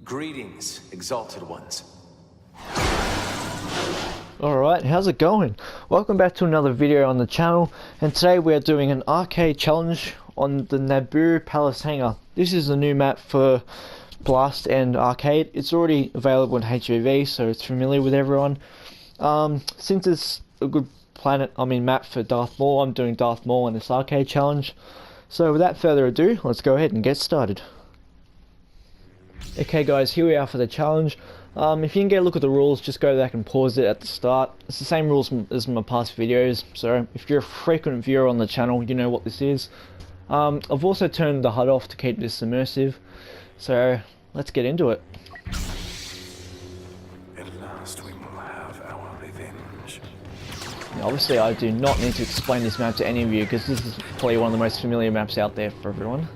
Greetings, exalted ones. Alright, how's it going? Welcome back to another video on the channel, and today we are doing an arcade challenge on the NABOO Palace Hangar. This is a new map for Blast and Arcade. It's already available in HAV, so it's familiar with everyone. Since it's a good map for Darth Maul, I'm doing Darth Maul in this arcade challenge. So without further ado, let's go ahead and get started. Okay guys, here we are for the challenge. If you can get a look at the rules, just go back and pause it at the start. It's the same rules as my past videos, so if you're a frequent viewer on the channel, you know what this is. I've also turned the HUD off to keep this immersive, so let's get into it. At last we will have our revenge. Now, obviously I do not need to explain this map to any of you, because this is probably one of the most familiar maps out there for everyone.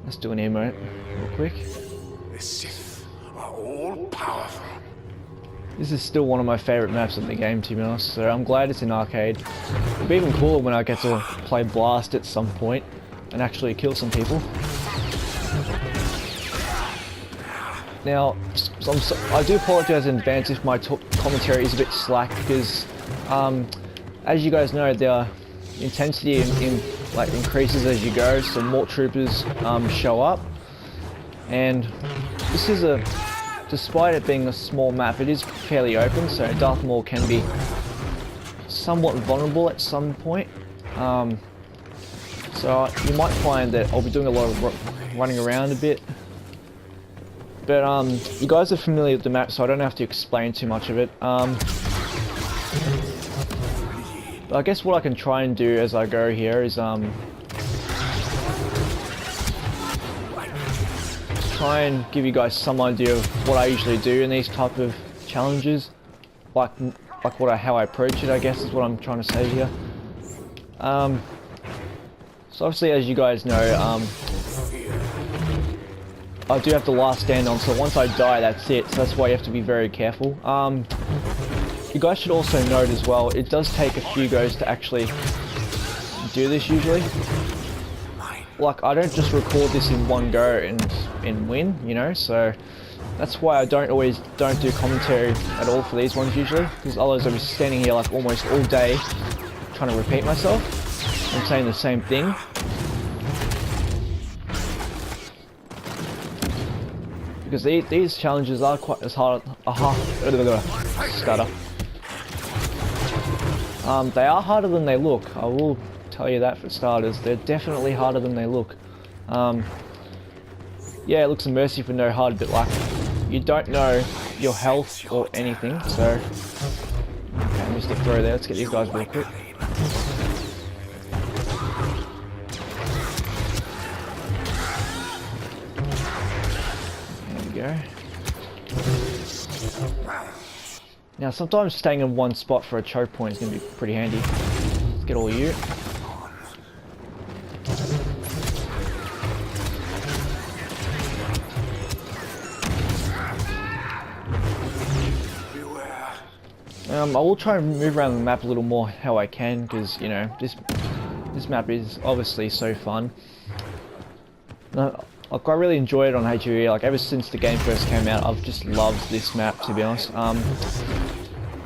Let's do an emote real quick. The Sith are all powerful. This is still one of my favourite maps in the game, to be honest, so I'm glad it's in arcade. It'll be even cooler when I get to play Blast at some point and actually kill some people. Now, I do apologise in advance if my commentary is a bit slack, because as you guys know, the intensity increases as you go, so more troopers show up. And this is despite it being a small map, it is fairly open, so Darth Maul can be somewhat vulnerable at some point. So you might find that I'll be doing a lot of running around a bit. But you guys are familiar with the map, so I don't have to explain too much of it. But I guess what I can try and do as I go here is try and give you guys some idea of what I usually do in these type of challenges, how I approach it, I guess is what I'm trying to say here. So obviously, as you guys know, I do have the last stand on, so once I die, that's it. So that's why you have to be very careful. You guys should also note as well, it does take a few goes to actually do this usually. Like, I don't just record this in one go and win, you know, so that's why I don't do commentary at all for these ones usually, because otherwise I'll be standing here like almost all day trying to repeat myself and saying the same thing. Because these challenges are quite as hard, stutter. They are harder than they look, I will tell you that for starters. They're definitely harder than they look. Yeah, it looks immersive with no HUD, but like, you don't know your health or anything, so... Okay, I missed a throw there. Let's get these guys real quick. There we go. Now, sometimes staying in one spot for a choke point is going to be pretty handy. Let's get all of you. I will try and move around the map a little more how I can, because, you know, this map is obviously so fun. Like, I really enjoy it on HAV. Like, ever since the game first came out, I've just loved this map, to be honest.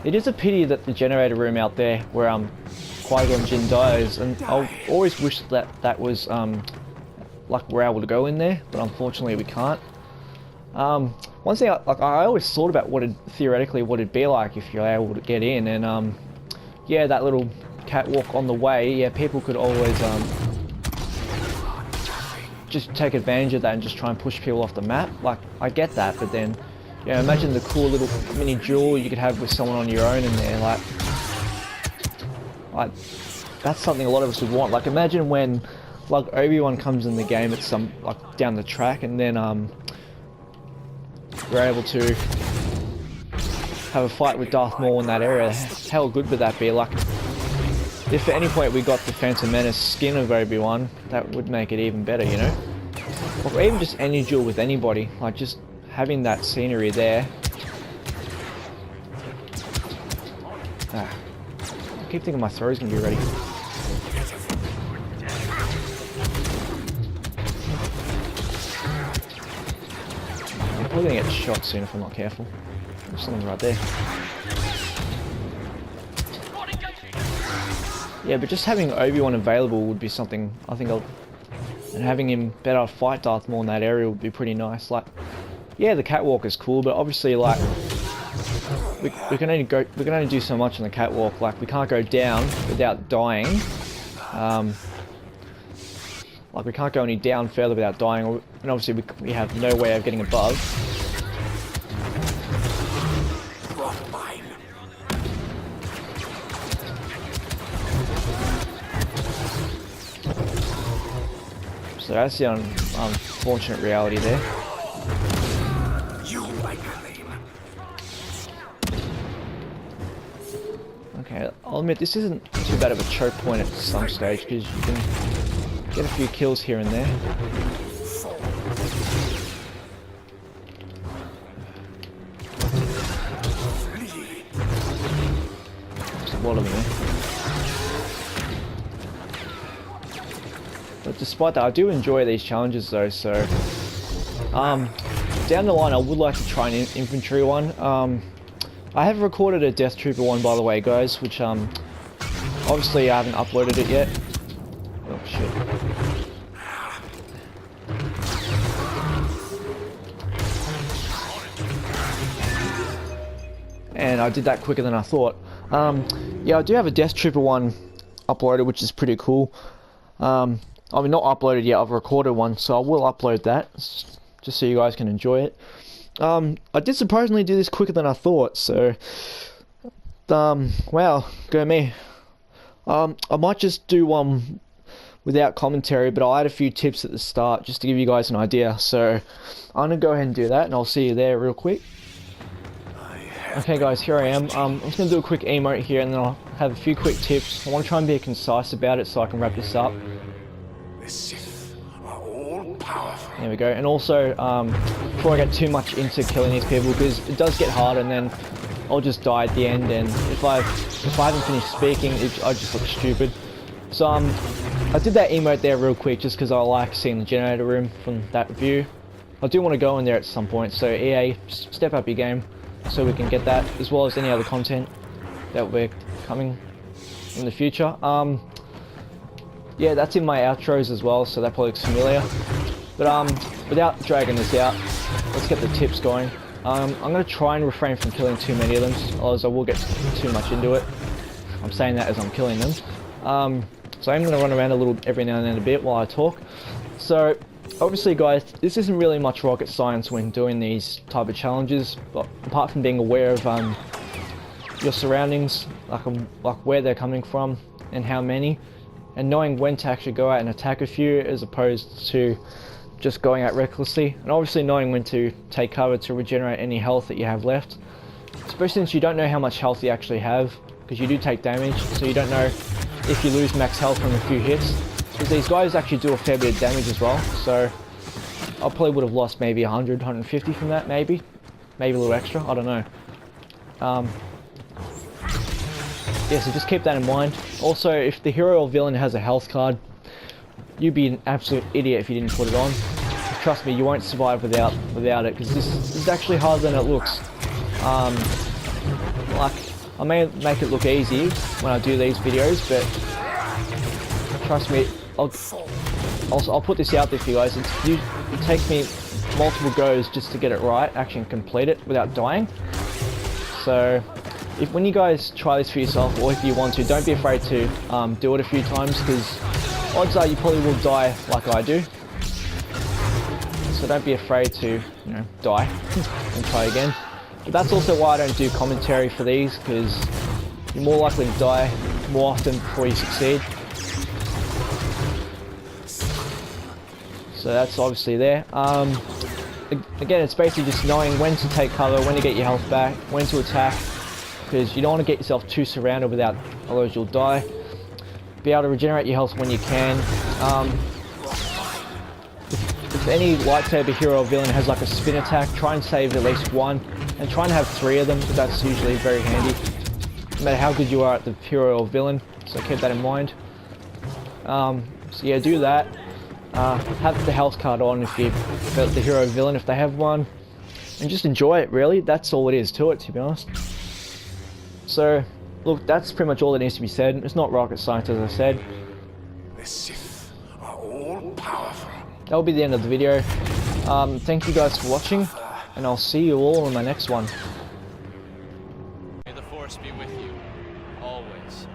It is a pity that the generator room out there where Qui-Gon Jinn dies, and I always wish that was like we're able to go in there, but unfortunately we can't. One thing I always thought about theoretically what it'd be like if you're able to get in, and yeah, that little catwalk on the way, yeah, people could always just take advantage of that and just try and push people off the map. Like, I get that, but then, you know, imagine the cool little mini duel you could have with someone on your own in there. Like that's something a lot of us would want. Like, imagine when like Obi-Wan comes in the game at some, like, down the track, and then we're able to have a fight with Darth Maul in that area. How good would that be? Like, if at any point we got the Phantom Menace skin of Obi-Wan, that would make it even better, you know? Or even just any duel with anybody, like just having that scenery there. I keep thinking my throw's gonna be ready. probably gonna get shot soon if I'm not careful. There's something right there. Yeah, but just having Obi-Wan available would be something I think and having him better fight Darth Maul in that area would be pretty nice. Like, yeah, the catwalk is cool, but obviously, like, we can only do so much on the catwalk. Like, we can't go down without dying. Like, we can't go any down further without dying, and obviously we have no way of getting above. So that's the unfortunate reality there. Okay, I'll admit this isn't too bad of a choke point at some stage because you can get a few kills here and there. There's a lot of them there. But despite that, I do enjoy these challenges though, so down the line I would like to try an infantry one. I have recorded a Death Trooper one, by the way, guys, which obviously I haven't uploaded it yet. Oh shit. And I did that quicker than I thought. Yeah, I do have a Death Trooper one uploaded, which is pretty cool. I mean, not uploaded yet, I've recorded one, so I will upload that, just so you guys can enjoy it. I did surprisingly do this quicker than I thought, so, wow, go me. I might just do one without commentary, but I'll add a few tips at the start, just to give you guys an idea, so I'm gonna go ahead and do that, and I'll see you there real quick. Okay guys, here I am. I'm just gonna do a quick emote here, and then I'll have a few quick tips. I want to try and be concise about it, so I can wrap this up. The Sith are all powerful. There we go. And also, before I get too much into killing these people, because it does get hard, and then I'll just die at the end. And if I haven't finished speaking, I just look stupid. So I did that emote there real quick, just because I like seeing the generator room from that view. I do want to go in there at some point. So EA, step up your game, so we can get that, as well as any other content that we're coming in the future. Yeah, that's in my outros as well, so that probably looks familiar. But without dragging this out, let's get the tips going. I'm going to try and refrain from killing too many of them, otherwise I will get too much into it. I'm saying that as I'm killing them. So I'm going to run around a little every now and then a bit while I talk. So obviously guys, this isn't really much rocket science when doing these type of challenges, but apart from being aware of your surroundings, like where they're coming from and how many, and knowing when to actually go out and attack a few as opposed to just going out recklessly, and obviously knowing when to take cover to regenerate any health that you have left, especially since you don't know how much health you actually have, because you do take damage, so you don't know if you lose max health from a few hits, because these guys actually do a fair bit of damage as well. So I probably would have lost maybe 100, 150 from that, maybe a little extra, I don't know. Yeah, so just keep that in mind. Also, if the hero or villain has a health card, you'd be an absolute idiot if you didn't put it on. Trust me, you won't survive without it, because this is actually harder than it looks. Like, I may make it look easy when I do these videos, but trust me, I'll put this out there for you guys. It takes me multiple goes just to get it right, actually complete it without dying. So when you guys try this for yourself, or if you want to, don't be afraid to do it a few times, because odds are you probably will die like I do. So don't be afraid to, die and try again. But that's also why I don't do commentary for these, because you're more likely to die more often before you succeed. So that's obviously there. Again, it's basically just knowing when to take cover, when to get your health back, when to attack, because you don't want to get yourself too surrounded without, otherwise you'll die. Be able to regenerate your health when you can. If any lightsaber hero or villain has like a spin attack, try and save at least one, and try and have 3 of them, because that's usually very handy, no matter how good you are at the hero or villain, so keep that in mind. So yeah, do that. Have the health card on if the hero or villain, if they have one. and just enjoy it, really. That's all it is to it, to be honest. So, look, that's pretty much all that needs to be said. It's not rocket science, as I said. The Sith are all powerful. That'll be the end of the video. Thank you guys for watching, and I'll see you all in my next one. May the Force be with you, always.